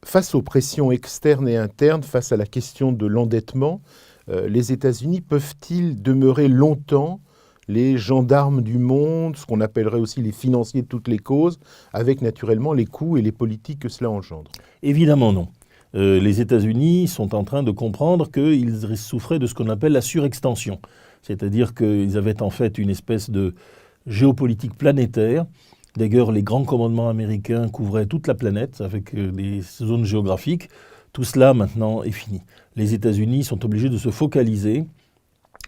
face aux pressions externes et internes, face à la question de l'endettement, les États-Unis peuvent-ils demeurer longtemps les gendarmes du monde, ce qu'on appellerait aussi les financiers de toutes les causes, avec naturellement les coûts et les politiques que cela engendre? Évidemment non. Les États-Unis sont en train de comprendre qu'ils souffraient de ce qu'on appelle la surextension. C'est-à-dire qu'ils avaient en fait une espèce de géopolitique planétaire. D'ailleurs, les grands commandements américains couvraient toute la planète avec des zones géographiques. Tout cela maintenant est fini. Les États-Unis sont obligés de se focaliser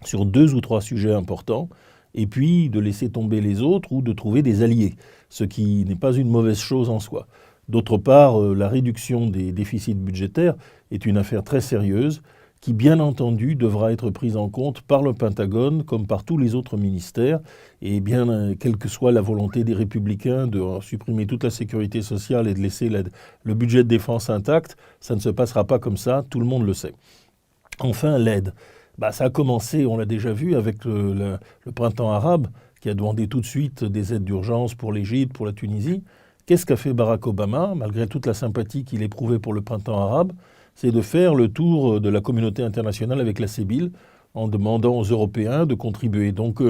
sur 2 ou 3 sujets importants et puis de laisser tomber les autres ou de trouver des alliés, ce qui n'est pas une mauvaise chose en soi. D'autre part, la réduction des déficits budgétaires est une affaire très sérieuse qui, bien entendu, devra être prise en compte par le Pentagone comme par tous les autres ministères. Et bien, quelle que soit la volonté des républicains de supprimer toute la sécurité sociale et de laisser le budget de défense intact, ça ne se passera pas comme ça, tout le monde le sait. Enfin, l'aide. Ça a commencé, on l'a déjà vu, avec le printemps arabe, qui a demandé tout de suite des aides d'urgence pour l'Égypte, pour la Tunisie. Qu'est-ce qu'a fait Barack Obama, malgré toute la sympathie qu'il éprouvait pour le printemps arabe? C'est de faire le tour de la communauté internationale avec la CBIL en demandant aux Européens de contribuer. Donc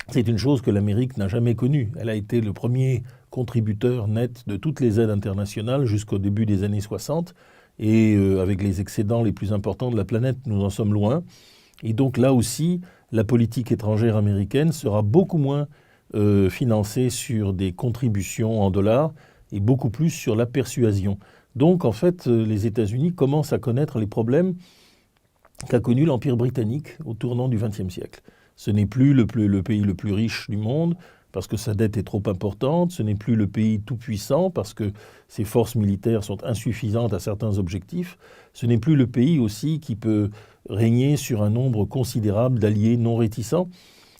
c'est une chose que l'Amérique n'a jamais connue. Elle a été le premier contributeur net de toutes les aides internationales jusqu'au début des années 60. Et avec les excédents les plus importants de la planète, nous en sommes loin. Et donc là aussi, la politique étrangère américaine sera beaucoup moins financée sur des contributions en dollars et beaucoup plus sur la persuasion. Donc en fait, les États-Unis commencent à connaître les problèmes qu'a connu l'Empire britannique au tournant du XXe siècle. Ce n'est plus le pays le plus riche du monde parce que sa dette est trop importante, ce n'est plus le pays tout puissant parce que ses forces militaires sont insuffisantes à certains objectifs, ce n'est plus le pays aussi qui peut régner sur un nombre considérable d'alliés non réticents.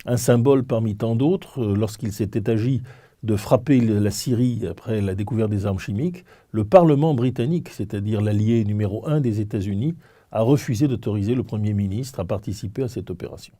Un symbole parmi tant d'autres, lorsqu'il s'était agi de frapper la Syrie après la découverte des armes chimiques, le Parlement britannique, c'est-à-dire l'allié numéro 1 des États-Unis, a refusé d'autoriser le Premier ministre à participer à cette opération.